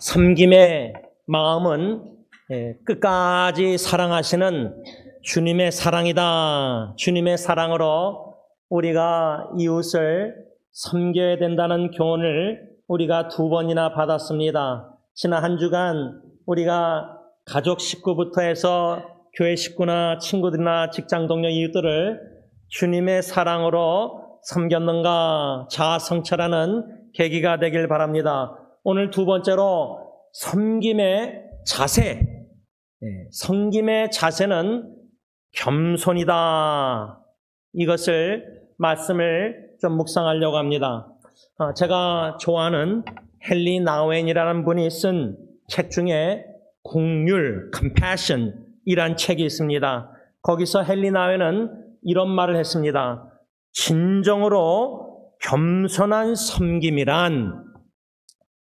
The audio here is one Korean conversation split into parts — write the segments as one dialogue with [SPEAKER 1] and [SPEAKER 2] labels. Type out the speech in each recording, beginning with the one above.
[SPEAKER 1] 섬김의 마음은 끝까지 사랑하시는 주님의 사랑이다. 주님의 사랑으로 우리가 이웃을 섬겨야 된다는 교훈을 우리가 2번이나 받았습니다. 지난 한 주간 우리가 가족 식구부터 해서 교회 식구나 친구들이나 직장 동료 이웃들을 주님의 사랑으로 섬겼는가 자아 성찰하는 계기가 되길 바랍니다. 오늘 2번째로 섬김의 자세. 섬김의 자세는 겸손이다. 이것을 말씀을 좀 묵상하려고 합니다. 제가 좋아하는 헨리 나우엔이라는 분이 쓴 책 중에 긍휼, compassion 이란 책이 있습니다. 거기서 헨리 나우엔은 이런 말을 했습니다. 진정으로 겸손한 섬김이란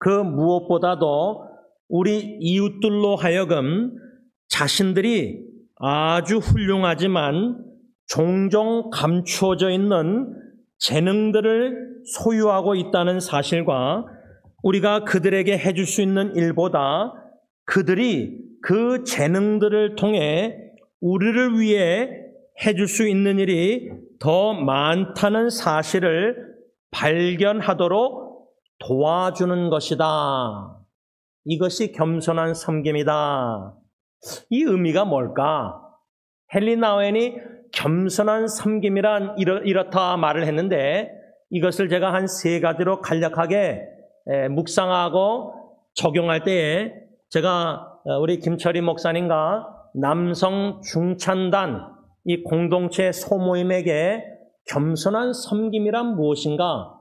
[SPEAKER 1] 그 무엇보다도 우리 이웃들로 하여금 자신들이 아주 훌륭하지만 종종 감추어져 있는 재능들을 소유하고 있다는 사실과 우리가 그들에게 해줄 수 있는 일보다 그들이 그 재능들을 통해 우리를 위해 해줄 수 있는 일이 더 많다는 사실을 발견하도록 도와주는 것이다. 이것이 겸손한 섬김이다. 이 의미가 뭘까? 헨리 나우엔이 겸손한 섬김이란 이렇다 말을 했는데 이것을 제가 한 3가지로 간략하게 묵상하고 적용할 때에 제가 우리 김철희 목사님과 남성 중찬단 이 공동체 소모임에게 겸손한 섬김이란 무엇인가?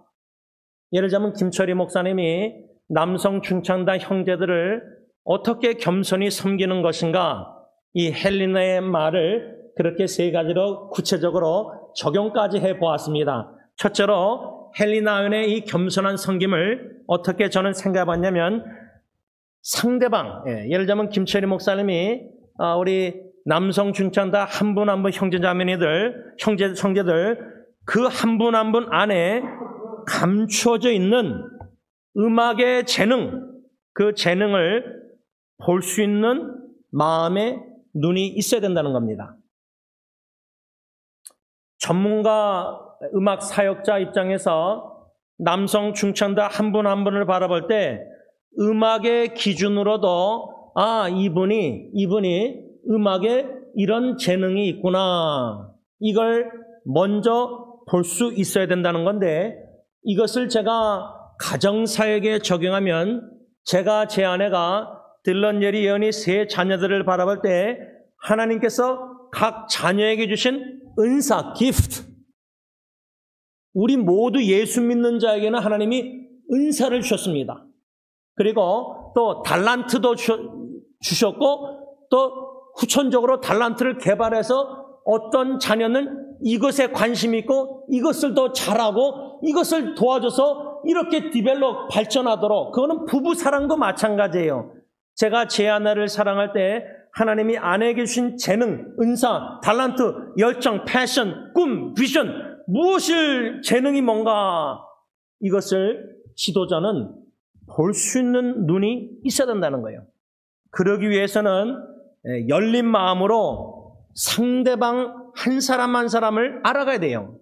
[SPEAKER 1] 예를 들자면 김철희 목사님이 남성 중창단 형제들을 어떻게 겸손히 섬기는 것인가? 이 헬리나의 말을 그렇게 3가지로 구체적으로 적용까지 해보았습니다. 첫째로 헬리나의 이 겸손한 섬김을 어떻게 저는 생각해봤냐면 상대방, 예를 들자면 김철희 목사님이 우리 남성 중창단 한 분 한 분 형제자매니들, 형제들 그 한 분 한 분 안에 감추어져 있는 음악의 재능, 그 재능을 볼 수 있는 마음의 눈이 있어야 된다는 겁니다. 전문가 음악 사역자 입장에서 남성 중창단 한 분 한 분을 바라볼 때 음악의 기준으로도 이분이 음악에 이런 재능이 있구나. 이걸 먼저 볼 수 있어야 된다는 건데 이것을 제가 가정사역에 적용하면 제가 제 아내가 딜런, 예리, 예언이 3 자녀들을 바라볼 때 하나님께서 각 자녀에게 주신 은사, 기프트. 우리 모두 예수 믿는 자에게는 하나님이 은사를 주셨습니다. 그리고 또 달란트도 주셨고 또 후천적으로 달란트를 개발해서 어떤 자녀는 이것에 관심이 있고 이것을 더 잘하고 이것을 도와줘서 이렇게 디벨롭 발전하도록 그거는 부부 사랑도 마찬가지예요. 제가 제 아내를 사랑할 때 하나님이 아내에게 주신 재능, 은사, 달란트, 열정, 패션, 꿈, 비전 무엇을 재능이 뭔가 이것을 지도자는 볼 수 있는 눈이 있어야 된다는 거예요. 그러기 위해서는 열린 마음으로 상대방 한 사람 한 사람을 알아가야 돼요.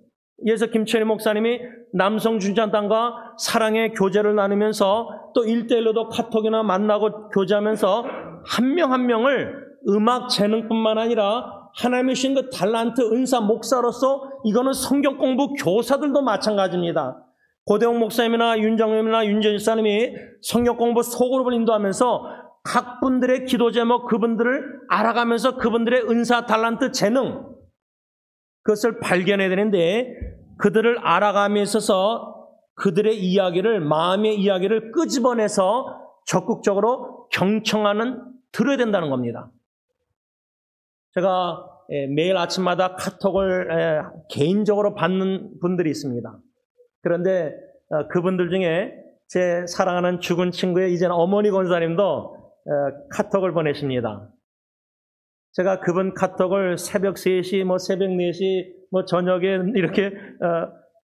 [SPEAKER 1] 그래서 김철희 목사님이 남성 중창단과 사랑의 교제를 나누면서 또 1대1로도 카톡이나 만나고 교제하면서 한 명 한 명을 음악 재능뿐만 아니라 하나님이 주신 그 달란트 은사 목사로서 이거는 성경 공부 교사들도 마찬가지입니다. 고대홍 목사님이나 윤정님이나 윤재일 사님이 성경 공부 소그룹을 인도하면서 각 분들의 기도 제목 그분들을 알아가면서 그분들의 은사, 달란트, 재능 그것을 발견해야 되는데 그들을 알아감에 있어서 그들의 이야기를 마음의 이야기를 끄집어내서 적극적으로 경청하는 들어야 된다는 겁니다. 제가 매일 아침마다 카톡을 개인적으로 받는 분들이 있습니다. 그런데 그분들 중에 제 사랑하는 죽은 친구의 이제는 어머니 권사님도 카톡을 보내십니다. 제가 그분 카톡을 새벽 3시, 새벽 4시, 저녁에 이렇게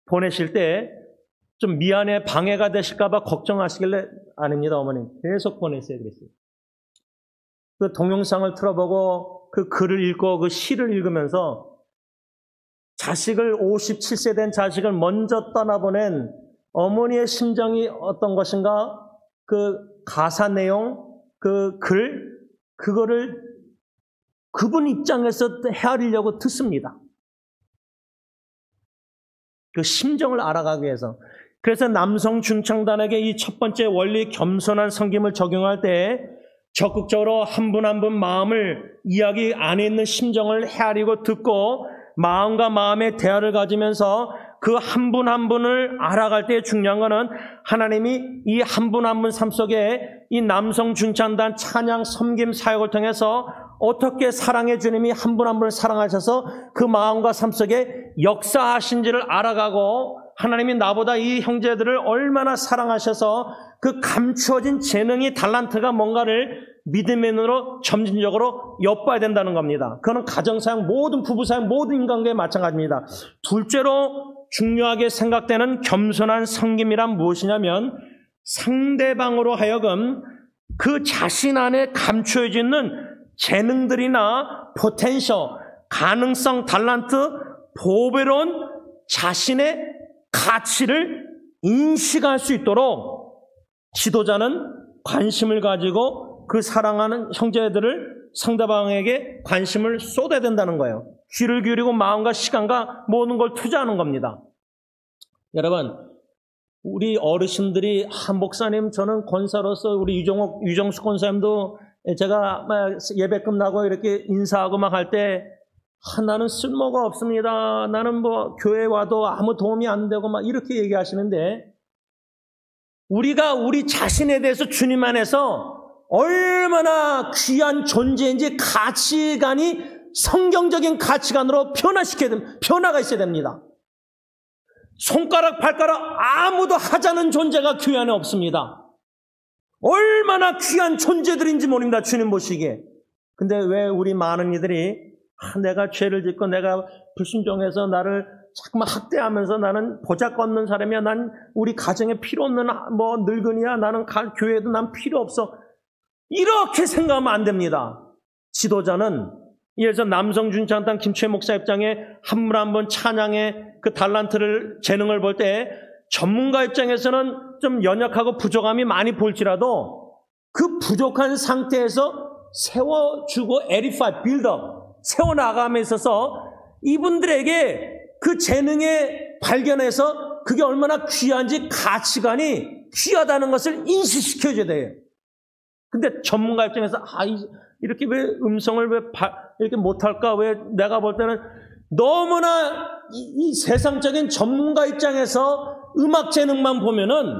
[SPEAKER 1] 보내실 때 좀 미안해 방해가 되실까봐 걱정하시길래 아닙니다 어머님 계속 보냈어요. 그랬어요. 그 동영상을 틀어보고 그 글을 읽고 그 시를 읽으면서 자식을 57세 된 자식을 먼저 떠나보낸 어머니의 심정이 어떤 것인가 그 가사 내용 그 글 그거를 그분 입장에서 헤아리려고 듣습니다. 그 심정을 알아가기 위해서. 그래서 남성 중창단에게 이 첫 번째 원리 겸손한 섬김을 적용할 때 적극적으로 한 분 한 분 마음을 이야기 안에 있는 심정을 헤아리고 듣고 마음과 마음의 대화를 가지면서 그 한 분 한 분을 알아갈 때 중요한 거는 하나님이 이 한 분 한 분 삶 속에 이 남성 중창단 찬양 섬김 사역을 통해서 어떻게 사랑의 주님이 한 분 한 분을 사랑하셔서 그 마음과 삶 속에 역사하신지를 알아가고 하나님이 나보다 이 형제들을 얼마나 사랑하셔서 그 감추어진 재능이 달란트가 뭔가를 믿음의 눈으로 점진적으로 엿봐야 된다는 겁니다. 그거는 가정사역 모든 부부사역 모든 인간관계에 마찬가지입니다. 둘째로 중요하게 생각되는 겸손한 섬김이란 무엇이냐면 상대방으로 하여금 그 자신 안에 감추어져 있는 재능들이나 포텐셜, 가능성, 달란트, 보배로운 자신의 가치를 인식할 수 있도록 지도자는 관심을 가지고 그 사랑하는 형제들을 상대방에게 관심을 쏟아야 된다는 거예요. 귀를 기울이고 마음과 시간과 모든 걸 투자하는 겁니다. 여러분, 우리 어르신들이 목사님 저는 권사로서 우리 유정숙 권사님도 제가 예배 끝나고 이렇게 인사하고 막 할 때 나는 쓸모가 없습니다. 나는 뭐 교회 와도 아무 도움이 안 되고 막 이렇게 얘기하시는데 우리가 우리 자신에 대해서 주님 안에서 얼마나 귀한 존재인지 가치관이 성경적인 가치관으로 변화가 있어야 됩니다. 손가락, 발가락 아무도 하자는 존재가 교회 안에 없습니다. 얼마나 귀한 존재들인지 모릅니다. 주님 보시기에. 근데 왜 우리 많은 이들이 내가 죄를 짓고 내가 불순종해서 나를 자꾸만 학대하면서 나는 보잘것없는 사람이야. 난 우리 가정에 필요 없는 뭐 늙은이야. 나는 교회에도 난 필요 없어. 이렇게 생각하면 안 됩니다. 지도자는 예를 들어서 남성 중창단 김최 목사 입장에 한 분 한 분 찬양의 그 달란트를 재능을 볼 때 전문가 입장에서는 좀 연약하고 부족함이 많이 보일지라도 그 부족한 상태에서 세워주고 에디파이, 빌드업 세워나감에 있어서 이분들에게 그 재능에 발견해서 그게 얼마나 귀한지 가치관이 귀하다는 것을 인식시켜줘야 돼요. 근데 전문가 입장에서 이렇게 왜 음성을 왜 이렇게 못할까? 왜 내가 볼 때는 너무나 이 세상적인 전문가 입장에서 음악 재능만 보면은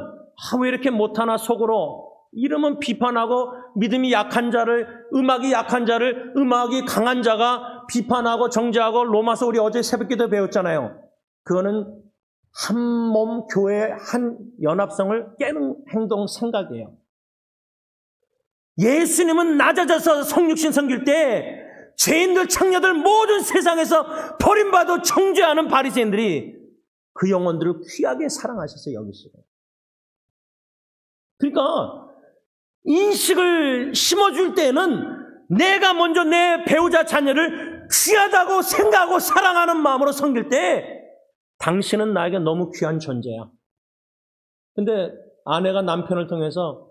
[SPEAKER 1] 왜 이렇게 못하나 속으로 이러면 비판하고 믿음이 약한 자를 음악이 약한 자를 음악이 강한 자가 비판하고 정죄하고 로마서 우리 어제 새벽기도 배웠잖아요. 그거는 한 몸 교회의 한 연합성을 깨는 행동 생각이에요. 예수님은 낮아져서 성육신 섬길 때 죄인들 창녀들 모든 세상에서 버림받아 정죄하는 바리새인들이 그 영혼들을 귀하게 사랑하셔서 여기시고 그러니까 인식을 심어줄 때는 내가 먼저 내 배우자 자녀를 귀하다고 생각하고 사랑하는 마음으로 섬길 때 당신은 나에게 너무 귀한 존재야. 근데 아내가 남편을 통해서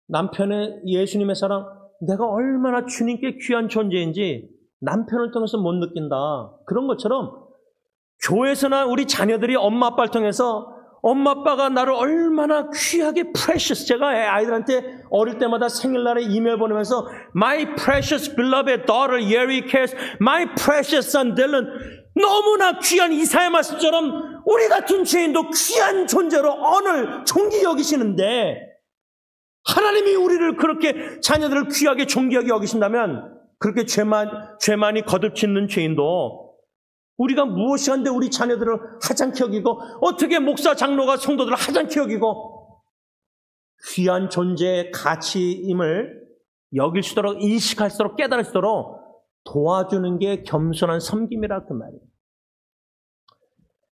[SPEAKER 1] 남편의 예수님의 사랑 내가 얼마나 주님께 귀한 존재인지 남편을 통해서 못 느낀다. 그런 것처럼 교회에서나 우리 자녀들이 엄마 아빠를 통해서 엄마 아빠가 나를 얼마나 귀하게 precious 제가 아이들한테 어릴 때마다 생일날에 이메일 보내면서 My precious beloved daughter Yeri Cares My precious son Dylan 너무나 귀한 이사야 말씀처럼 우리 같은 죄인도 귀한 존재로 언을 존귀 여기시는데 하나님이 우리를 그렇게 자녀들을 귀하게 존귀하게 여기신다면 그렇게 죄만이 거듭짓는 죄인도 우리가 무엇이 한데 우리 자녀들을 하찮게 여기고 어떻게 목사 장로가 성도들을 하찮게 여기고 귀한 존재의 가치임을 여길 수 있도록 인식할 수 있도록 깨달을 수 있도록 도와주는 게 겸손한 섬김이라 그 말이에요.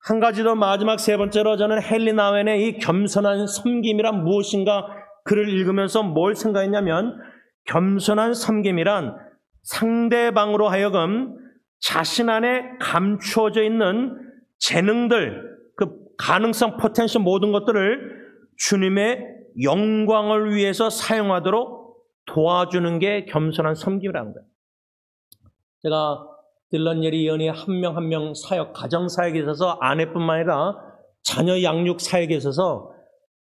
[SPEAKER 1] 한 가지 더 마지막 세 번째로 저는 헨리 나우엔의 이 겸손한 섬김이란 무엇인가 글을 읽으면서 뭘 생각했냐면 겸손한 섬김이란 상대방으로 하여금 자신 안에 감추어져 있는 재능들, 그 가능성, 포텐셜 모든 것들을 주님의 영광을 위해서 사용하도록 도와주는 게 겸손한 섬김이라는 거예요. 제가 딜런 예리 의원이 한 명 한 명 사역, 가정 사역에 있어서 아내뿐만 아니라 자녀 양육 사역에 있어서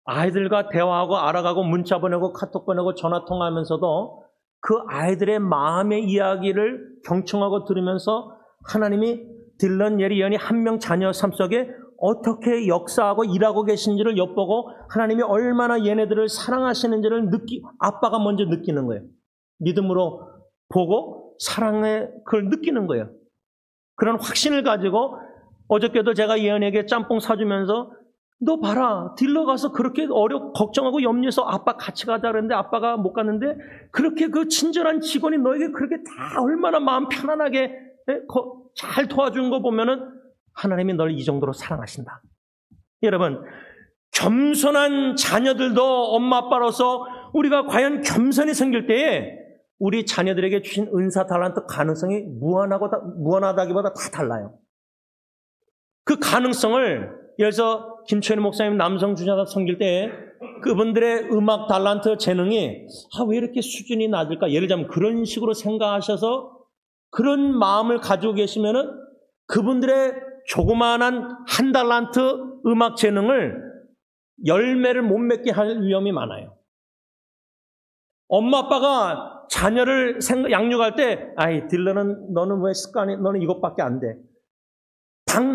[SPEAKER 1] 아이들과 대화하고 알아가고 문자 보내고 카톡 보내고 전화 통화하면서도 그 아이들의 마음의 이야기를 경청하고 들으면서 하나님이 딜런 예리 의원이 한 명 자녀 삶 속에 어떻게 역사하고 일하고 계신지를 엿보고 하나님이 얼마나 얘네들을 사랑하시는지를 아빠가 먼저 느끼는 거예요. 믿음으로 보고 사랑의 그걸 느끼는 거예요. 그런 확신을 가지고 어저께도 제가 예언에게 짬뽕 사주면서 너 봐라, 딜러 가서 그렇게 걱정하고 염려해서 아빠 같이 가자 그랬는데 아빠가 못 갔는데 그렇게 그 친절한 직원이 너에게 그렇게 다 얼마나 마음 편안하게 잘 도와준 거 보면은 하나님이 널 이 정도로 사랑하신다. 여러분, 겸손한 자녀들도 엄마 아빠로서 우리가 과연 겸손히 생길 때에 우리 자녀들에게 주신 은사, 달란트, 가능성이 무한하다기보다 다 달라요. 그 가능성을, 예를 들어서 김철희 목사님 남성 주자가 섬길 때 그분들의 음악, 달란트, 재능이 왜 이렇게 수준이 낮을까? 예를 들자면 그런 식으로 생각하셔서 그런 마음을 가지고 계시면은 그분들의 조그마한 한 달란트 음악 재능을 열매를 못 맺게 할 위험이 많아요. 엄마 아빠가 자녀를 양육할 때 딜러는 너는 왜 습관이 너는 이것밖에 안 돼.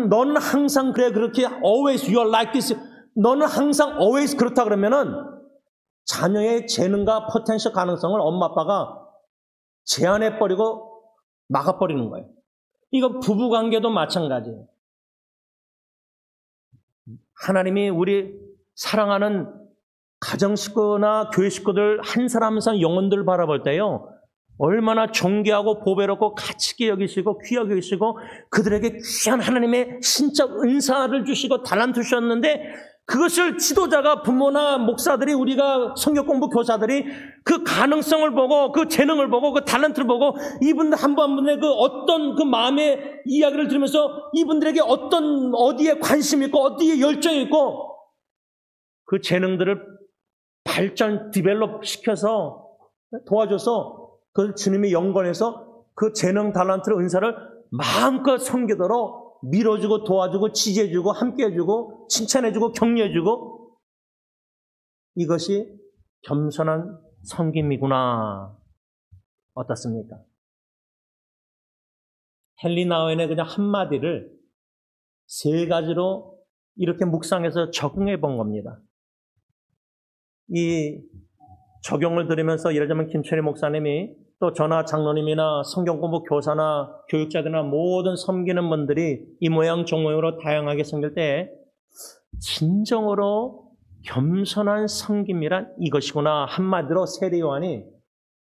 [SPEAKER 1] 너는 항상 그래 그렇게 always you are like this. 너는 항상 always 그렇다 그러면은 자녀의 재능과 포텐셜 가능성을 엄마 아빠가 제한해 버리고 막아 버리는 거예요. 이거 부부 관계도 마찬가지예요. 하나님이 우리 사랑하는 가정 식구나 교회 식구들 한 사람 한 사람 영혼들을 바라볼 때요, 얼마나 존귀하고 보배롭고 가치있게 여기시고 귀하게 여기시고 그들에게 귀한 하나님의 신적 은사를 주시고 달란트 주셨는데 그것을 지도자가 부모나 목사들이 우리가 성경 공부 교사들이 그 가능성을 보고 그 재능을 보고 그 달란트를 보고 이분들 한 분 한 분의 그 어떤 그 마음의 이야기를 들으면서 이분들에게 어디에 관심이 있고 어디에 열정이 있고 그 재능들을 발전, 디벨롭 시켜서 도와줘서 그 주님의 영광에서 그 재능, 달란트를, 은사를 마음껏 섬기도록 밀어주고 도와주고 지지해주고 함께해주고 칭찬해주고 격려해주고 이것이 겸손한 섬김이구나. 어떻습니까? 헨리 나우엔의 그냥 한마디를 세 가지로 이렇게 묵상해서 적응해 본 겁니다. 이 적용을 들으면서 예를 들면 김철희 목사님이 또 저나 장로님이나 성경공부 교사나 교육자들이나 모든 섬기는 분들이 이 모양 저 모양으로 다양하게 섬길 때 진정으로 겸손한 섬김이란 이것이구나. 한마디로 세례 요한이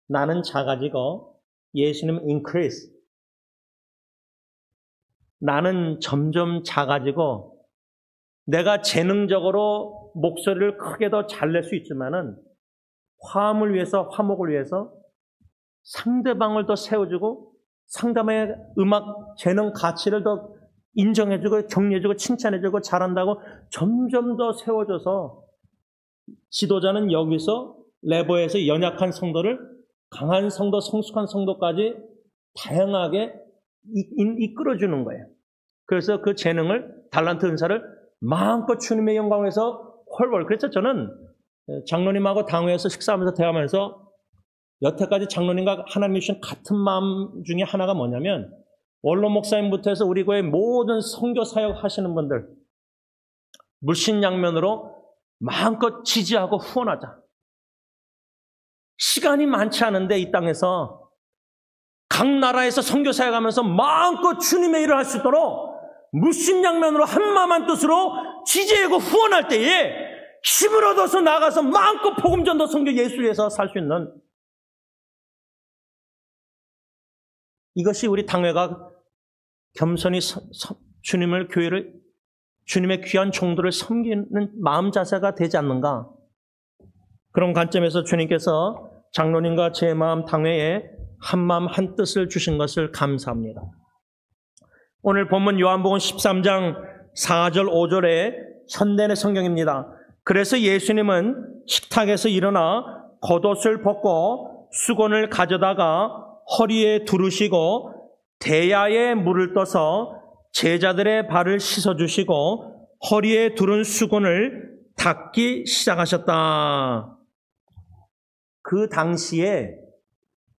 [SPEAKER 1] 나는 작아지고 예수님은 increase. 나는 점점 작아지고 내가 재능적으로 목소리를 크게 더 잘 낼 수 있지만은 화음을 위해서, 화목을 위해서 상대방을 더 세워주고 상대방의 음악 재능 가치를 더 인정해주고 격려해주고 칭찬해주고 잘한다고 점점 더 세워줘서 지도자는 여기서 레버에서 연약한 성도를 강한 성도, 성숙한 성도까지 다양하게 이끌어주는 거예요. 그래서 그 재능을, 달란트 은사를 마음껏 주님의 영광에서 헐벌. 그래서 저는 장로님하고 당회에서 식사하면서 대화하면서 여태까지 장로님과 하나님이 주신 같은 마음 중에 하나가 뭐냐면 원로 목사님부터 해서 우리 교회 모든 선교 사역 하시는 분들 물신양면으로 마음껏 지지하고 후원하자. 시간이 많지 않은데 이 땅에서 각 나라에서 선교 사역하면서 마음껏 주님의 일을 할 수 있도록 물신양면으로 한마음 한 뜻으로 지지하고 후원할 때에 힘을 얻어서 나가서 마음껏 복음 전도 선교 예수 위해서 살 수 있는 이것이 우리 당회가 겸손히 주님을 교회를 주님의 귀한 종들을 섬기는 마음 자세가 되지 않는가? 그런 관점에서 주님께서 장로님과 제 마음 당회에 한마음 한뜻을 주신 것을 감사합니다. 오늘 본문 요한복음 13장 4절 5절에 현대의 성경입니다. 그래서 예수님은 식탁에서 일어나 겉옷을 벗고 수건을 가져다가 허리에 두르시고 대야에 물을 떠서 제자들의 발을 씻어주시고 허리에 두른 수건을 닦기 시작하셨다. 그 당시에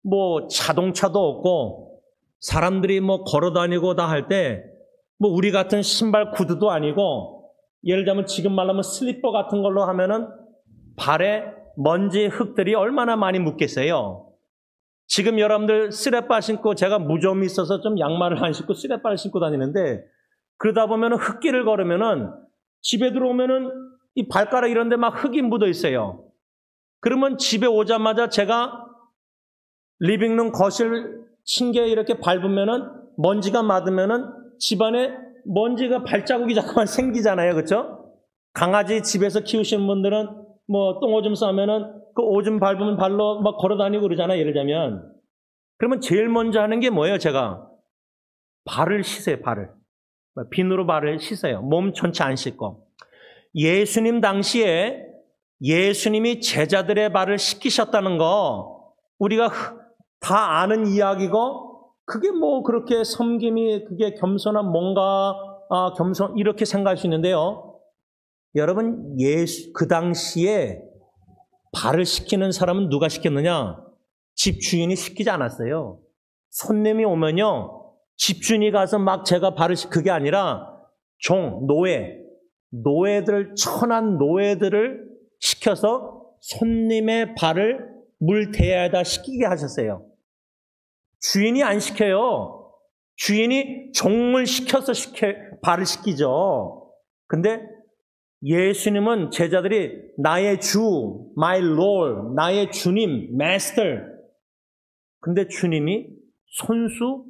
[SPEAKER 1] 뭐 자동차도 없고 사람들이 뭐 걸어다니고 다 할 때 뭐 우리 같은 신발 구두도 아니고 예를 들자면 지금 말하면 슬리퍼 같은 걸로 하면은 발에 먼지 흙들이 얼마나 많이 묻겠어요. 지금 여러분들 쓰레빠 신고 제가 무좀이 있어서 좀 양말을 안 신고 쓰레빠를 신고 다니는데 그러다 보면은 흙길을 걸으면은 집에 들어오면은 이 발가락 이런 데 막 흙이 묻어 있어요. 그러면 집에 오자마자 제가 리빙룸 거실 층계에 이렇게 밟으면은 먼지가 맞으면은 집안에 먼지가 발자국이 자꾸만 생기잖아요. 그렇죠? 강아지 집에서 키우시는 분들은 뭐 똥오줌 싸면은 그 오줌 밟으면 발로 막 걸어 다니고 그러잖아요. 예를 들자면. 그러면 제일 먼저 하는 게 뭐예요? 제가 발을 씻어요. 발을. 비누로 발을 씻어요. 몸 전체 안 씻고. 예수님 당시에 예수님이 제자들의 발을 씻기셨다는 거 우리가 다 아는 이야기고 그게 뭐 그렇게 섬김이 그게 겸손한 뭔가 겸손 이렇게 생각할 수 있는데요. 여러분 그 당시에 발을 씻기는 사람은 누가 씻겼느냐? 집주인이 씻기지 않았어요. 손님이 오면요. 집주인이 가서 막 제가 발을 그게 아니라 노예들 천한 노예들을 시켜서 손님의 발을 물 대야에다 씻기게 하셨어요. 주인이 안 시켜요. 주인이 종을 시켜서 발을 씻기죠. 근데 예수님은 제자들이 나의 주, my Lord, 나의 주님, Master. 근데 주님이 손수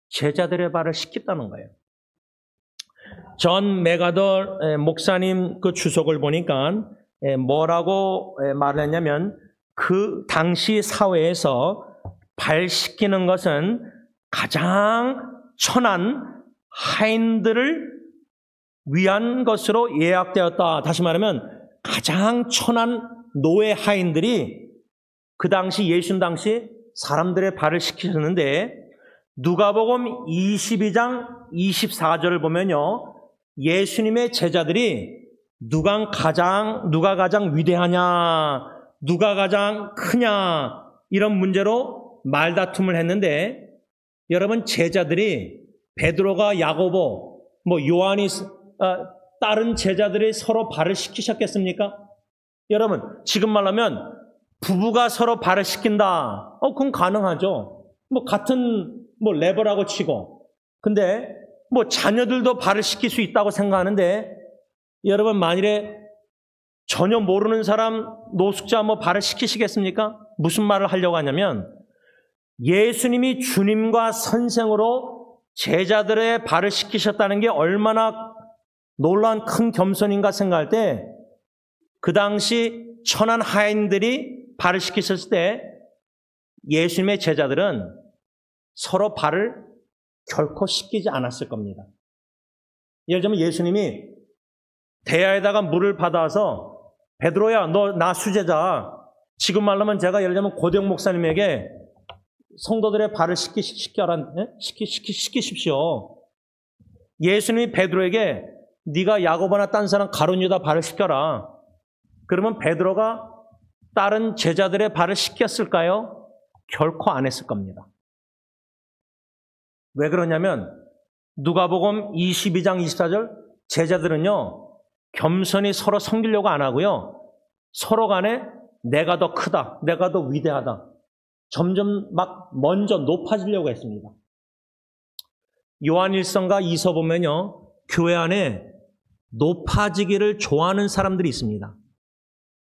[SPEAKER 1] 제자들의 발을 씻겼다는 거예요. 존 맥아더 목사님 그 주석을 보니까 뭐라고 말을 했냐면 그 당시 사회에서 발 씻기는 것은 가장 천한 하인들을 위한 것으로 예약되었다. 다시 말하면 가장 천한 노예 하인들이 그 당시 예수님 당시 사람들의 발을 씻기셨는데 누가복음 22장 24절을 보면요. 예수님의 제자들이 누가 가장 위대하냐, 누가 가장 크냐 이런 문제로 말다툼을 했는데 여러분 제자들이 베드로가 야고보 뭐 요한이 다른 제자들이 서로 발을 씻기셨겠습니까? 여러분 지금 말하면 부부가 서로 발을 씻긴다. 그건 가능하죠. 뭐 같은 뭐 레버라고 치고 근데 뭐 자녀들도 발을 씻길 수 있다고 생각하는데 여러분 만일에 전혀 모르는 사람 노숙자 뭐 발을 씻기시겠습니까? 무슨 말을 하려고 하냐면 예수님이 주님과 선생으로 제자들의 발을 씻기셨다는 게 얼마나 놀라운 큰 겸손인가 생각할 때 그 당시 천한 하인들이 발을 씻기셨을 때 예수님의 제자들은 서로 발을 결코 씻기지 않았을 겁니다. 예를 들면 예수님이 대야에다가 물을 받아서 베드로야 너 나 수제자 지금 말하면 제가 예를 들면 고대영 목사님에게 성도들의 발을 씻기십시오. 예수님이 베드로에게 네가 야고보나 딴 사람 가룟 유다 발을 씻겨라. 그러면 베드로가 다른 제자들의 발을 씻겼을까요? 결코 안 했을 겁니다. 왜 그러냐면 누가복음 22장 24절 제자들은요 겸손히 서로 섬기려고 안 하고요 서로 간에 내가 더 크다, 내가 더 위대하다 점점 막 먼저 높아지려고 했습니다. 요한일서과 이서 보면요 교회 안에 높아지기를 좋아하는 사람들이 있습니다.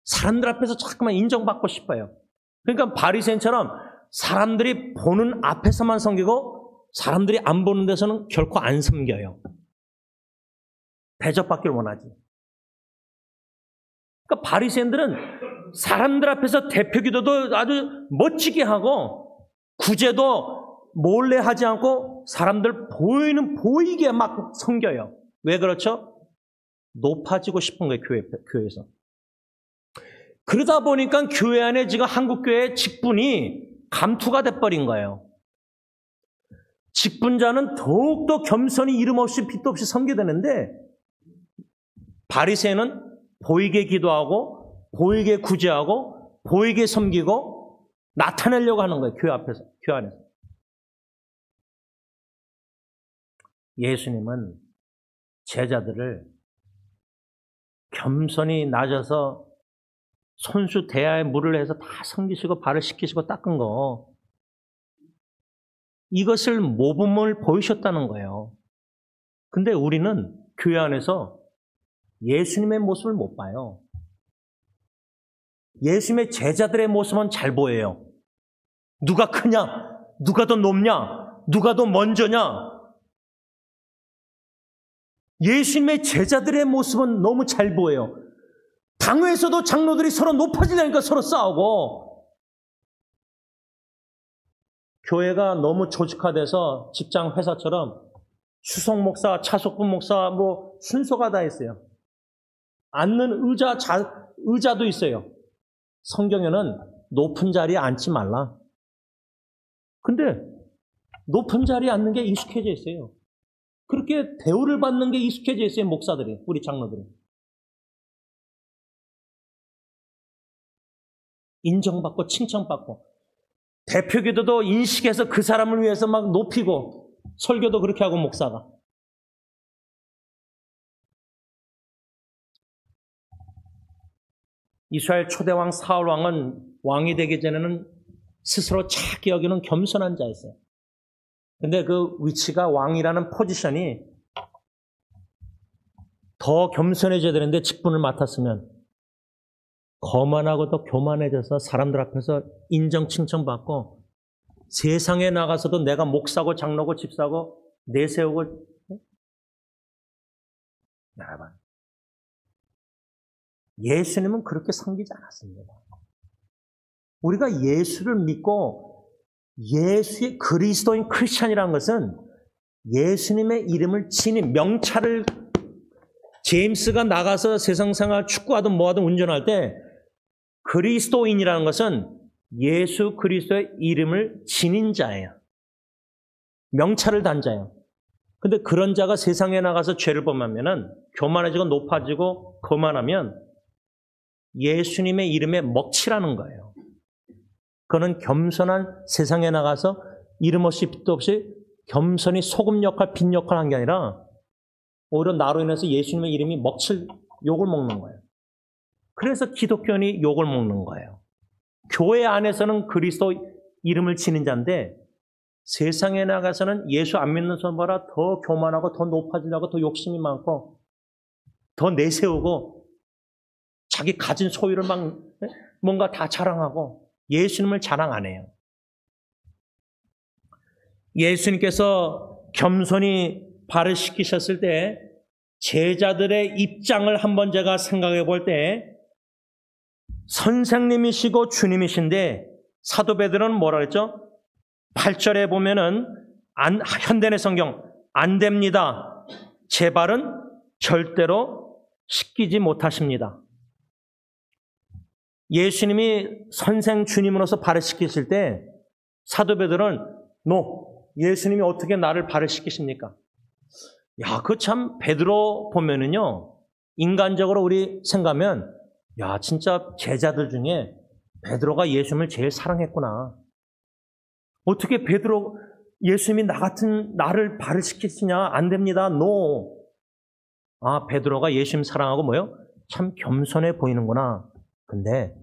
[SPEAKER 1] 사람들 앞에서 자꾸만 인정받고 싶어요. 그러니까 바리새인처럼 사람들이 보는 앞에서만 섬기고 사람들이 안 보는 데서는 결코 안 섬겨요. 대접받길 원하지. 그러니까 바리새인들은 사람들 앞에서 대표기도도 아주 멋지게 하고 구제도 몰래 하지 않고 사람들 보이게 막 섬겨요. 왜 그렇죠? 높아지고 싶은 거예요, 교회에서. 그러다 보니까 교회 안에 지금 한국교회의 직분이 감투가 돼버린 거예요. 직분자는 더욱더 겸손히 이름 없이 빚도 없이 섬겨되는데 바리새인은 보이게 기도하고 보이게 구제하고 보이게 섬기고 나타내려고 하는 거예요. 교회 안에서. 예수님은 제자들을 겸손히 낮아서 손수 대야에 물을 해서 다 섬기시고 발을 씻기시고 닦은 거, 이것을 모범을 보이셨다는 거예요. 근데 우리는 교회 안에서 예수님의 모습을 못 봐요. 예수님의 제자들의 모습은 잘 보여요. 누가 크냐? 누가 더 높냐? 누가 더 먼저냐? 예수님의 제자들의 모습은 너무 잘 보여요. 당회에서도 장로들이 서로 높아지려니까 서로 싸우고, 교회가 너무 조직화돼서 직장 회사처럼 수석 목사, 차석부 목사, 순서가 다 있어요. 앉는 의자도 있어요. 성경에는 높은 자리에 앉지 말라. 근데 높은 자리에 앉는 게 익숙해져 있어요. 그렇게 대우를 받는 게 익숙해져 있어요, 목사들이, 우리 장로들이. 인정받고 칭찬받고, 대표기도도 인식해서 그 사람을 위해서 막 높이고, 설교도 그렇게 하고, 목사가. 이스라엘 초대왕 사울왕은 왕이 되기 전에는 스스로 작게 여기는 겸손한 자였어요. 근데 그 위치가, 왕이라는 포지션이 더 겸손해져야 되는데 직분을 맡았으면 거만하고 더 교만해져서 사람들 앞에서 인정 칭찬받고, 세상에 나가서도 내가 목사고 장로고 집사고 내세우고. 여러분, 예수님은 그렇게 섬기지 않았습니다. 우리가 예수를 믿고 예수의 그리스도인 크리스찬이라는 것은 예수님의 이름을 지닌 명찰을, 제임스가 나가서 세상생활 축구하든 뭐하든 운전할 때 그리스도인이라는 것은 예수 그리스도의 이름을 지닌 자예요. 명찰을 단 자예요. 근데 그런 자가 세상에 나가서 죄를 범하면은, 교만해지고 높아지고 거만하면 예수님의 이름에 먹칠하는 거예요. 그거는 겸손한, 세상에 나가서 이름 없이 빚도 없이 겸손히 소금 역할, 빚 역할 한 게 아니라 오히려 나로 인해서 예수님의 이름이 욕을 먹는 거예요. 그래서 기독교인이 욕을 먹는 거예요. 교회 안에서는 그리스도 이름을 지닌 자인데 세상에 나가서는 예수 안 믿는 사람보다 더 교만하고 더 높아지려고 더 욕심이 많고 더 내세우고 자기 가진 소유를 막 뭔가 다 자랑하고 예수님을 자랑 안 해요. 예수님께서 겸손히 발을 씻기셨을 때 제자들의 입장을 한번 제가 생각해 볼 때, 선생님이시고 주님이신데 사도 베드로는 뭐라 그랬죠? 8절에 보면은 현대의 성경, 안 됩니다. 제 발은 절대로 씻기지 못하십니다. 예수님이 선생 주님으로서 발을 씻기실 때 사도 베드로는 예수님이 어떻게 나를 발을 씻기십니까? 야, 그 참 베드로 보면은요, 인간적으로 우리 생각하면 야, 진짜 제자들 중에 베드로가 예수님을 제일 사랑했구나. 어떻게 베드로, 예수님이 나를 발을 씻기시냐? 안 됩니다. 베드로가 예수님 사랑하고 참 겸손해 보이는구나. 근데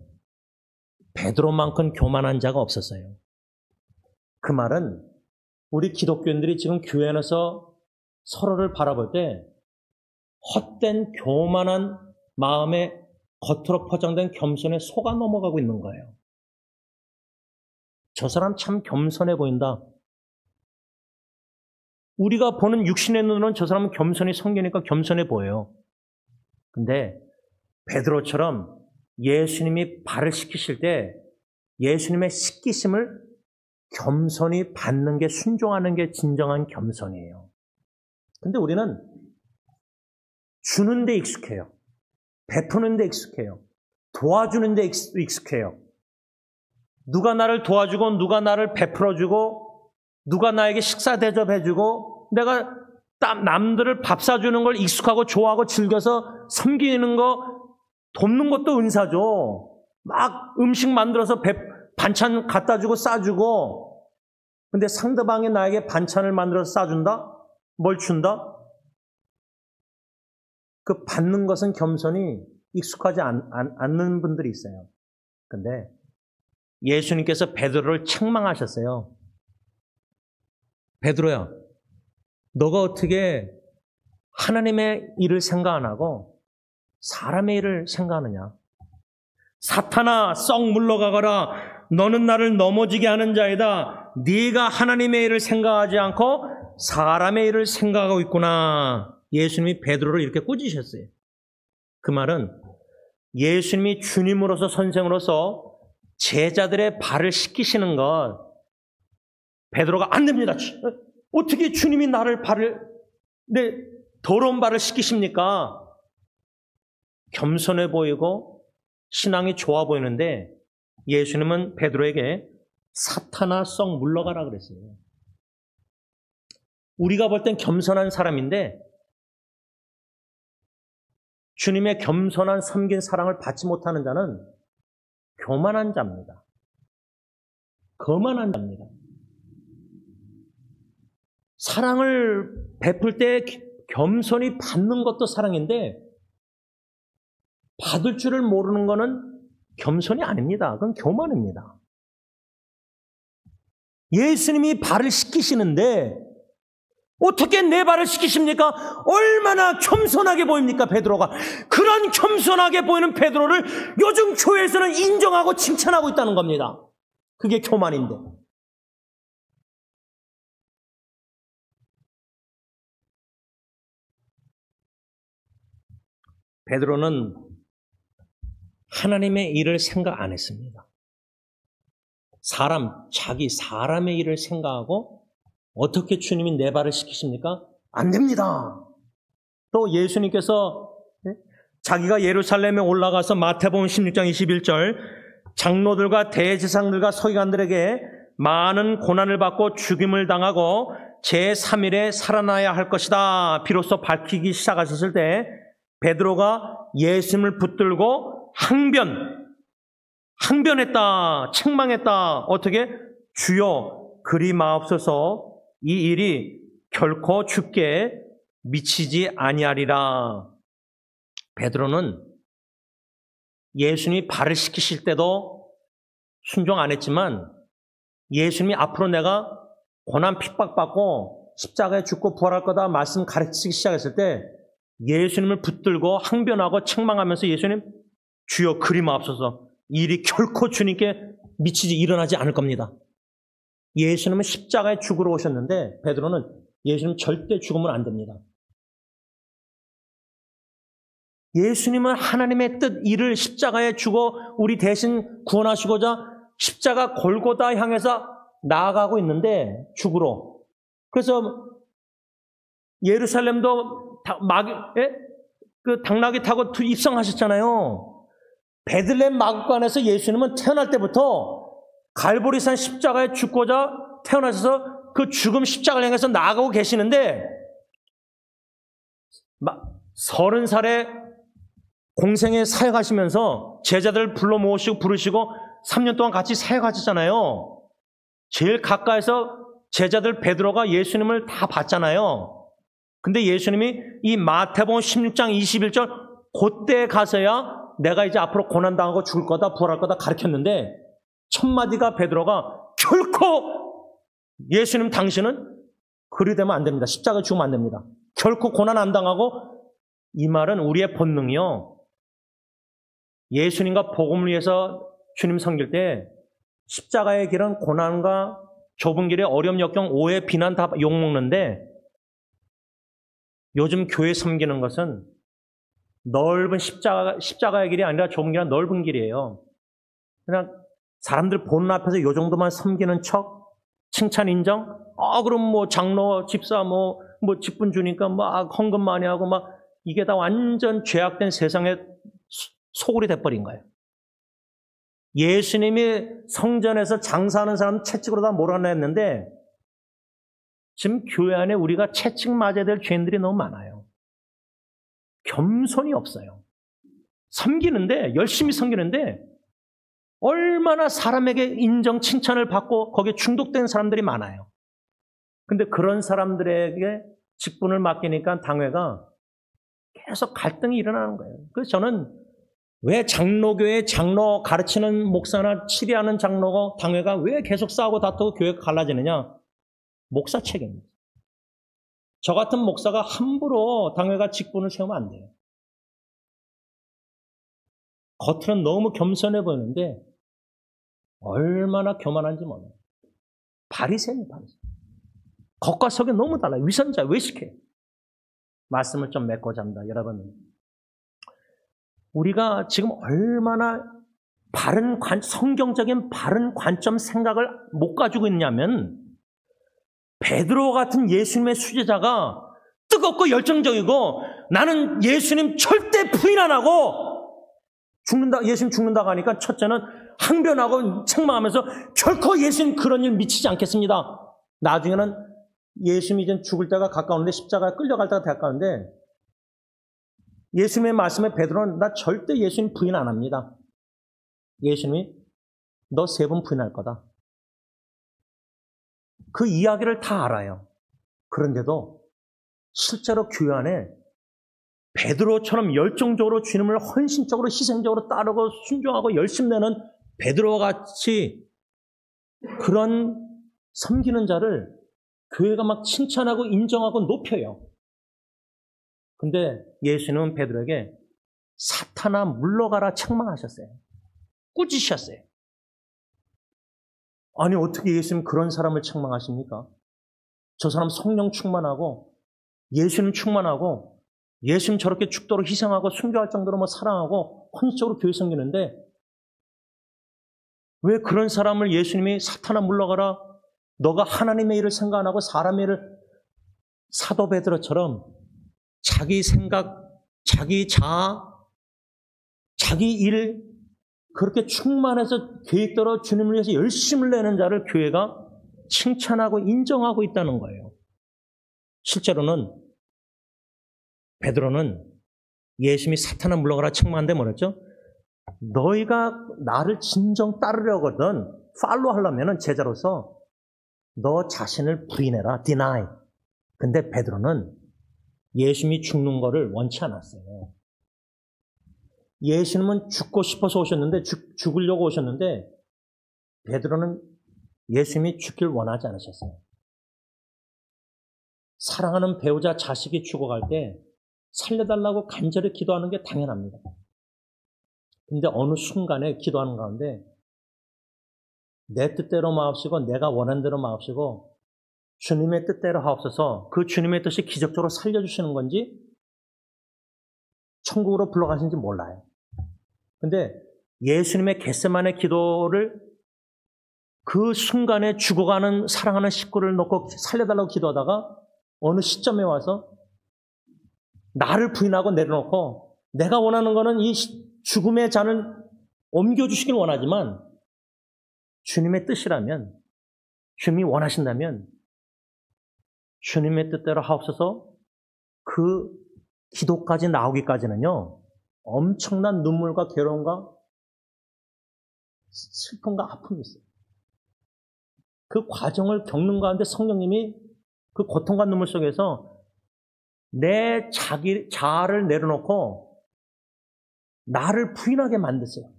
[SPEAKER 1] 베드로만큼 교만한 자가 없었어요. 그 말은 우리 기독교인들이 지금 교회 안에서 서로를 바라볼 때 헛된 교만한 마음에 겉으로 포장된 겸손에 속아 넘어가고 있는 거예요. 저 사람 참 겸손해 보인다. 우리가 보는 육신의 눈으로는 저 사람은 겸손히 섬기니까 겸손해 보여요. 근데 베드로처럼 예수님이 발을 씻기실 때 예수님의 씻기심을 겸손히 받는 게, 순종하는 게 진정한 겸손이에요. 근데 우리는 주는 데 익숙해요. 베푸는 데 익숙해요. 도와주는 데 익숙해요. 누가 나를 도와주고 누가 나를 베풀어주고 누가 나에게 식사 대접해주고 내가 남들을 밥 사주는 걸 익숙하고 좋아하고 즐겨서 섬기는 거, 돕는 것도 은사죠. 막 음식 만들어서 반찬 갖다 주고 싸주고. 근데 상대방이 나에게 반찬을 만들어서 싸준다? 뭘 준다? 그 받는 것은 겸손히 익숙하지 않는 분들이 있어요. 근데 예수님께서 베드로를 책망하셨어요. 베드로야, 너가 어떻게 하나님의 일을 생각 안 하고 사람의 일을 생각하느냐? 사탄아, 썩 물러가거라. 너는 나를 넘어지게 하는 자이다. 네가 하나님의 일을 생각하지 않고 사람의 일을 생각하고 있구나. 예수님이 베드로를 이렇게 꾸짖으셨어요. 그 말은 예수님이 주님으로서, 선생으로서 제자들의 발을 씻기시는 것, 베드로가 안 됩니다. 어떻게 주님이 나를 내 더러운 발을 씻기십니까? 겸손해 보이고 신앙이 좋아 보이는데 예수님은 베드로에게 사탄아, 썩 물러가라 그랬어요. 우리가 볼 땐 겸손한 사람인데 주님의 겸손한 섬긴 사랑을 받지 못하는 자는 교만한 자입니다. 거만한 자입니다. 사랑을 베풀 때 겸손히 받는 것도 사랑인데 받을 줄을 모르는 것은 겸손이 아닙니다. 그건 교만입니다. 예수님이 발을 씻기시는데 어떻게 내 발을 씻기십니까? 얼마나 겸손하게 보입니까, 베드로가? 그런 겸손하게 보이는 베드로를 요즘 교회에서는 인정하고 칭찬하고 있다는 겁니다. 그게 교만인데. 베드로는 하나님의 일을 생각 안 했습니다. 자기 사람의 일을 생각하고 어떻게 주님이 내 발을 씻기십니까? 안 됩니다. 또 예수님께서 자기가 예루살렘에 올라가서 마태복음 16장 21절 장로들과 대제사장들과 서기관들에게 많은 고난을 받고 죽임을 당하고 제3일에 살아나야 할 것이다 비로소 밝히기 시작하셨을 때 베드로가 예수님을 붙들고 항변했다, 책망했다. 어떻게? 주여 그리 마옵소서. 이 일이 결코 죽게 미치지 아니하리라. 베드로는 예수님이 발을 씻기실 때도 순종 안 했지만 예수님이 앞으로 내가 고난 핍박받고 십자가에 죽고 부활할 거다 말씀 가르치기 시작했을 때 예수님을 붙들고 항변하고 책망하면서 예수님 주여 그리 마옵소서. 이 일이 결코 주님께 미치지 일어나지 않을 겁니다. 예수님은 십자가에 죽으러 오셨는데 베드로는 예수님 절대 죽으면 안 됩니다. 예수님은 하나님의 뜻, 일을 십자가에 죽어 우리 대신 구원하시고자 십자가 골고다 향해서 나아가고 있는데 죽으러. 그래서 예루살렘도 당나귀 타고 입성하셨잖아요. 베들레헴 마구간에서 예수님은 태어날 때부터 갈보리산 십자가에 죽고자 태어나셔서 그 죽음 십자가를 향해서 나아가고 계시는데 30살에 공생에 사역하시면서 제자들 불러 모으시고 부르시고 3년 동안 같이 사역하셨잖아요. 제일 가까이서 제자들 베드로가 예수님을 다 봤잖아요. 근데 예수님이 이 마태복음 16장 21절 그때 가서야 내가 이제 앞으로 고난당하고 죽을 거다 부활할 거다 가르쳤는데 첫 마디가 베드로가 결코 예수님 당신은 그리 되면 안 됩니다. 십자가에 죽으면 안 됩니다. 결코 고난 안 당하고. 이 말은 우리의 본능이요. 예수님과 복음을 위해서 주님 섬길 때 십자가의 길은 고난과 좁은 길에 어려움, 역경, 오해, 비난 다 욕먹는데 요즘 교회 섬기는 것은 넓은 십자가의 길이 아니라 좁은 길이나 넓은 길이에요. 그냥 사람들 보는 앞에서 요 정도만 섬기는 척, 칭찬 인정, 그럼 뭐 장로, 집사, 뭐 직분 주니까 막 헌금 많이 하고 막 이게 다 완전 죄악된 세상의 소굴이 돼버린 거예요. 예수님이 성전에서 장사하는 사람 채찍으로 다 몰아냈는데 지금 교회 안에 우리가 채찍 맞아야 될 죄인들이 너무 많아요. 겸손이 없어요. 섬기는데, 열심히 섬기는데 얼마나 사람에게 인정, 칭찬을 받고 거기에 중독된 사람들이 많아요. 근데 그런 사람들에게 직분을 맡기니까 당회가 계속 갈등이 일어나는 거예요. 그래서 저는 왜 장로교회 장로 가르치는 목사나 치리하는 장로가 당회가 왜 계속 싸우고 다투고 교회가 갈라지느냐? 목사 책임입니다. 저 같은 목사가 함부로 당회가 직분을 세우면 안 돼요. 겉으로는 너무 겸손해 보이는데 얼마나 교만한지 몰라요. 바리새인이에요, 바리새인. 겉과 속이 너무 달라요. 위선자, 외식해요. 말씀을 좀 맺고자 합니다. 여러분, 우리가 지금 얼마나 성경적인 바른 관점 생각을 못 가지고 있냐면 베드로 같은 예수님의 수제자가 뜨겁고 열정적이고 나는 예수님 절대 부인 안 하고 예수님 죽는다고 하니까 첫째는 항변하고 책망하면서 결코 예수님 그런 일 미치지 않겠습니다. 나중에는 예수님이 이제 죽을 때가 가까운데 십자가에 끌려갈 때가 가까운데 예수님의 말씀에 베드로는 나 절대 예수님 부인 안 합니다. 예수님이 너 3번 부인할 거다. 그 이야기를 다 알아요. 그런데도 실제로 교회 안에 베드로처럼 열정적으로 주님을 헌신적으로 희생적으로 따르고 순종하고 열심 내는 베드로와 같이 그런 섬기는 자를 교회가 막 칭찬하고 인정하고 높여요. 근데 예수님은 베드로에게 사탄아 물러가라 책망하셨어요. 꾸짖으셨어요. 아니 어떻게 예수님 그런 사람을 책망하십니까? 저 사람 성령 충만하고 예수님 충만하고 예수님 저렇게 죽도록 희생하고 순교할 정도로 뭐 사랑하고 헌신적으로 교회 섬기는데 왜 그런 사람을 예수님이 사탄아 물러가라 너가 하나님의 일을 생각 안 하고 사람의 일을 사도 베드로처럼 자기 생각, 자기 자아, 자기 일 그렇게 충만해서 계획대로 주님을 위해서 열심을 내는 자를 교회가 칭찬하고 인정하고 있다는 거예요. 실제로는 베드로는 예수님이 사탄아 물러가라 책망한데 뭐랬죠? 너희가 나를 진정 따르려거든 팔로우 하려면 제자로서 너 자신을 부인해라. deny. 근데 베드로는 예수님이 죽는 거를 원치 않았어요. 예수님은 죽고 싶어서 오셨는데 죽으려고 오셨는데 베드로는 예수님이 죽길 원하지 않으셨어요. 사랑하는 배우자 자식이 죽어갈 때 살려달라고 간절히 기도하는 게 당연합니다. 근데 어느 순간에 기도하는 가운데 내 뜻대로 마옵시고 내가 원하는 대로 마옵시고 주님의 뜻대로 하옵소서 그 주님의 뜻이 기적적으로 살려주시는 건지 천국으로 불러가신지 몰라요. 근데 예수님의 겟세마네 기도를 그 순간에 죽어가는 사랑하는 식구를 놓고 살려달라고 기도하다가 어느 시점에 와서 나를 부인하고 내려놓고 내가 원하는 거는 이 죽음의 잔을 옮겨주시길 원하지만 주님의 뜻이라면 주님이 원하신다면 주님의 뜻대로 하옵소서 그 기도까지 나오기까지는요 엄청난 눈물과 괴로움과 슬픔과 아픔이 있어요. 그 과정을 겪는 가운데 성령님이 그 고통과 눈물 속에서 내 자아를 내려놓고 나를 부인하게 만드세요.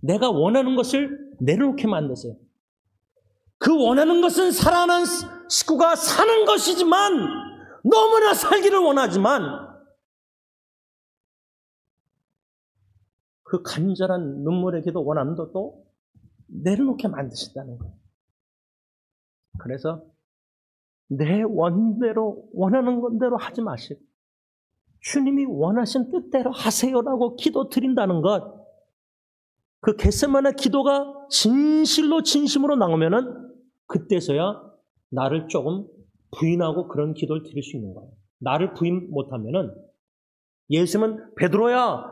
[SPEAKER 1] 내가 원하는 것을 내려놓게 만드세요. 그 원하는 것은 사랑하는 식구가 사는 것이지만 너무나 살기를 원하지만 그 간절한 눈물의 기도 원함도 또 내려놓게 만드신다는 거예요. 그래서 내 원대로 원하는 대로 하지 마시고 주님이 원하신 뜻대로 하세요라고 기도 드린다는 것, 그 겟세마네 기도가 진실로 진심으로 나오면은 그때서야 나를 조금 부인하고 그런 기도를 드릴 수 있는 거예요. 나를 부인 못하면은 예수님은 베드로야,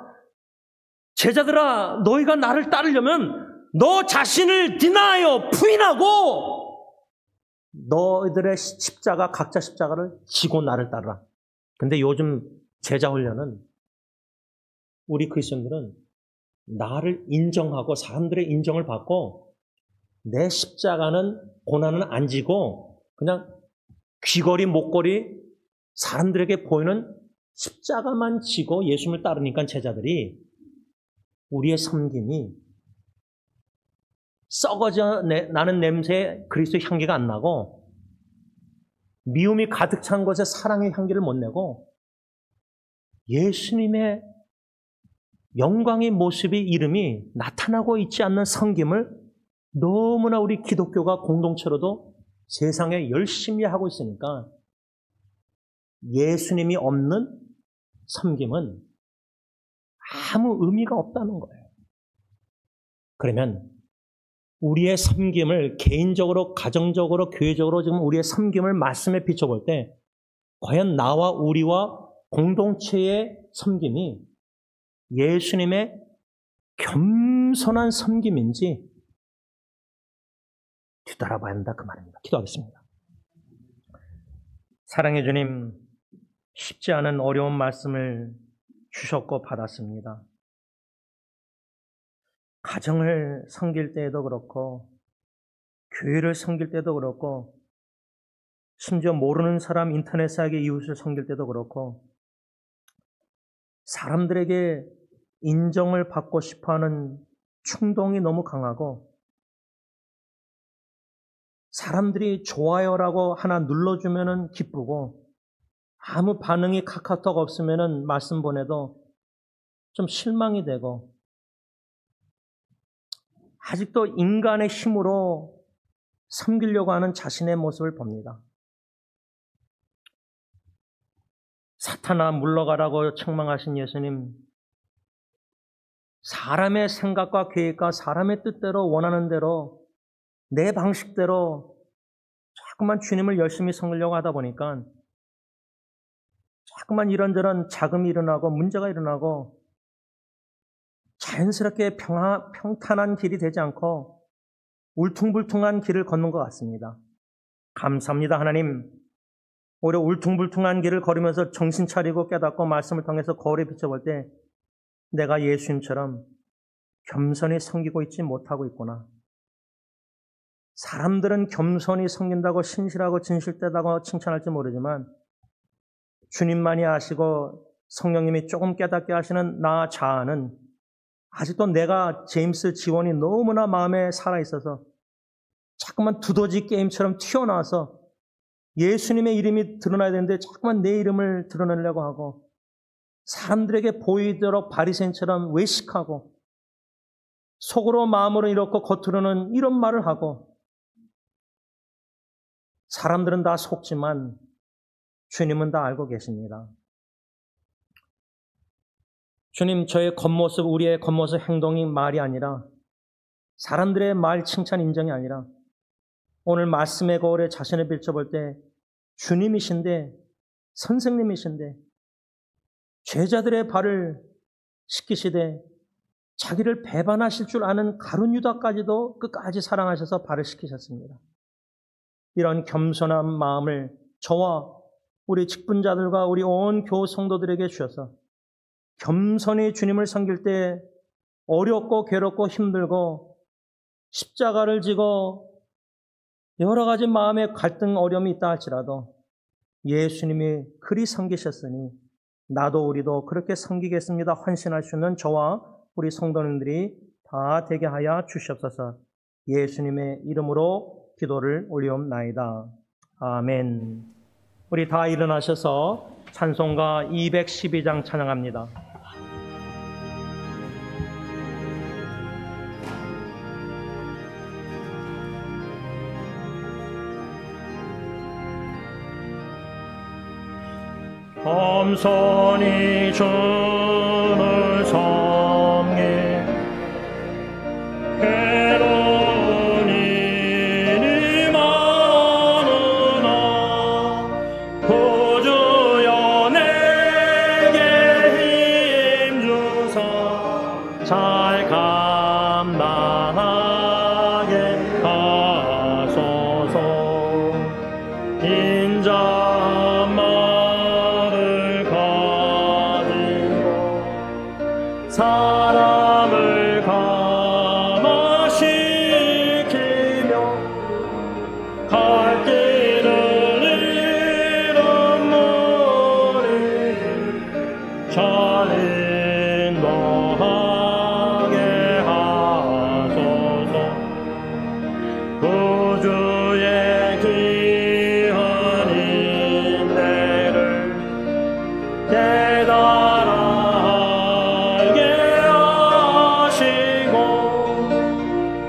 [SPEAKER 1] 제자들아, 너희가 나를 따르려면 너 자신을 디나하여 부인하고 너희들의 십자가, 각자 십자가를 지고 나를 따르라. 근데 요즘 제자 훈련은 우리 그리스도인들은 나를 인정하고 사람들의 인정을 받고 내 십자가는 고난은 안 지고 그냥 귀걸이, 목걸이 사람들에게 보이는 십자가만 지고 예수님을 따르니까 제자들이 우리의 섬김이 썩어져 나는 냄새에 그리스도의 향기가 안 나고 미움이 가득 찬 곳에 사랑의 향기를 못 내고 예수님의 영광의 모습이 이름이 나타나고 있지 않는 섬김을 너무나 우리 기독교가 공동체로도 세상에 열심히 하고 있으니까 예수님이 없는 섬김은 아무 의미가 없다는 거예요. 그러면 우리의 섬김을 개인적으로, 가정적으로, 교회적으로 지금 우리의 섬김을 말씀에 비춰볼 때 과연 나와 우리와 공동체의 섬김이 예수님의 겸손한 섬김인지 뒤돌아봐야 한다 그 말입니다. 기도하겠습니다. 사랑해 주님, 쉽지 않은 어려운 말씀을 주셨고 받았습니다. 가정을 섬길 때에도 그렇고 교회를 섬길 때도 그렇고 심지어 모르는 사람 인터넷상의 이웃을 섬길 때도 그렇고 사람들에게 인정을 받고 싶어하는 충동이 너무 강하고 사람들이 좋아요라고 하나 눌러주면은 기쁘고 아무 반응이 카카오톡 없으면은 말씀 보내도 좀 실망이 되고 아직도 인간의 힘으로 섬기려고 하는 자신의 모습을 봅니다. 사탄아 물러가라고 책망하신 예수님, 사람의 생각과 계획과 사람의 뜻대로 원하는 대로 내 방식대로 자꾸만 주님을 열심히 섬기려고 하다 보니까 자꾸만 이런저런 자금이 일어나고 문제가 일어나고 자연스럽게 평탄한 길이 되지 않고 울퉁불퉁한 길을 걷는 것 같습니다. 감사합니다, 하나님. 오히려 울퉁불퉁한 길을 걸으면서 정신 차리고 깨닫고 말씀을 통해서 거울에 비춰볼 때 내가 예수님처럼 겸손히 섬기고 있지 못하고 있구나. 사람들은 겸손히 섬긴다고 신실하고 진실되다고 칭찬할지 모르지만 주님만이 아시고 성령님이 조금 깨닫게 하시는 나 자아는 아직도 내가 제임스 지원이 너무나 마음에 살아있어서 자꾸만 두더지 게임처럼 튀어나와서 예수님의 이름이 드러나야 되는데 자꾸만 내 이름을 드러내려고 하고 사람들에게 보이도록 바리새인처럼 외식하고 속으로 마음으로 이렇고 겉으로는 이런 말을 하고 사람들은 다 속지만 주님은 다 알고 계십니다. 주님, 저의 겉모습, 우리의 겉모습 행동이 말이 아니라 사람들의 말, 칭찬, 인정이 아니라 오늘 말씀의 거울에 자신을 비춰볼 때 주님이신데 선생님이신데 제자들의 발을 씻기시되 자기를 배반하실 줄 아는 가룟 유다까지도 끝까지 사랑하셔서 발을 씻기셨습니다. 이런 겸손한 마음을 저와 우리 직분자들과 우리 온 교우 성도들에게 주셔서 겸손히 주님을 섬길 때 어렵고 괴롭고 힘들고 십자가를 지고 여러 가지 마음의 갈등, 어려움이 있다 할지라도 예수님이 그리 섬기셨으니 나도 우리도 그렇게 섬기겠습니다. 헌신할 수 있는 저와 우리 성도님들이 다 되게 하여 주시옵소서. 예수님의 이름으로 기도를 올리옵나이다. 아멘. 우리 다 일어나셔서 찬송가 212장 찬양합니다. 겸손히 주를 섬기 괴로운 일이 많으나 구주여 내게 힘주사 잘 감당하게 하소서. 인자말을 가지고 사람을 감화시키며 갈 길을 잃은 무리 잘 인도하게 하소서. 구주의 귀한 인내를 깨달아 하시고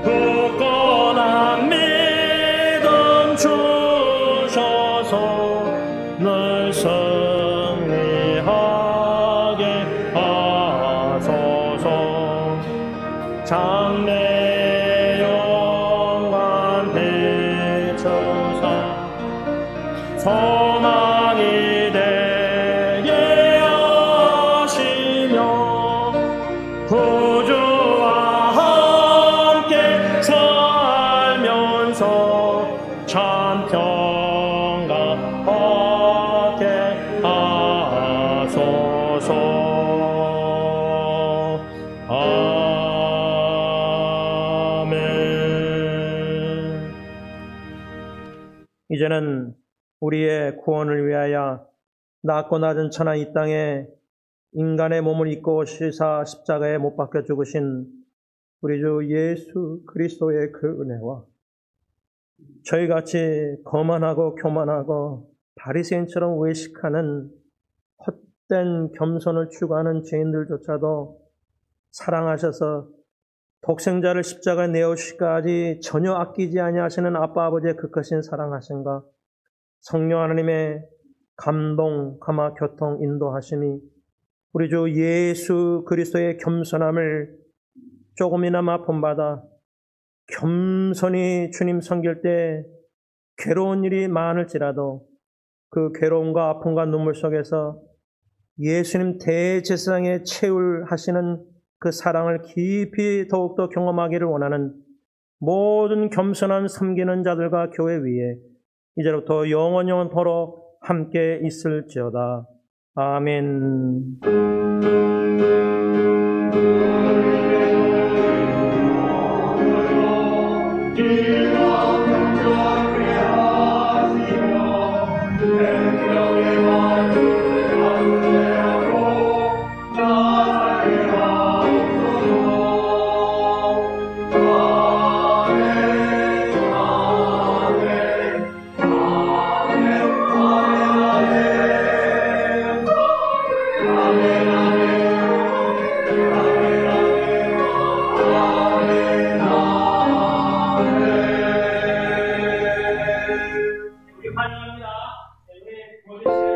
[SPEAKER 1] 굳건한 믿음 주셔서 늘 승리하게 하소서. 장래 영광 비추사 소망이 되게 하시며 구주와 함께 살면서 참 평강 얻게 하소서. 아멘. 이제는 우리의 구원을 위하여 낮고 낮은 천하 이 땅에 인간의 몸을 입고 오시사 십자가에 못 박혀 죽으신 우리 주 예수 그리스도의 그 은혜와 저희같이 거만하고 교만하고 바리새인처럼 외식하는 헛된 겸손을 추구하는 죄인들조차도 사랑하셔서 독생자를 십자가에 내오시기까지 전혀 아끼지 아니하시는 아빠 아버지의 그 크신 사랑하심과 성령 하나님의 감동, 감화, 교통, 인도하심이 우리 주 예수 그리스도의 겸손함을 조금이나마 본받아 겸손히 주님 섬길 때 괴로운 일이 많을지라도 그 괴로움과 아픔과 눈물 속에서 예수님 대제사장의 채울하시는 그 사랑을 깊이 더욱더 경험하기를 원하는 모든 겸손한 섬기는 자들과 교회 위에 이제부터 영원토록 함께 있을지어다. 아멘.
[SPEAKER 2] 환영합니다. 네,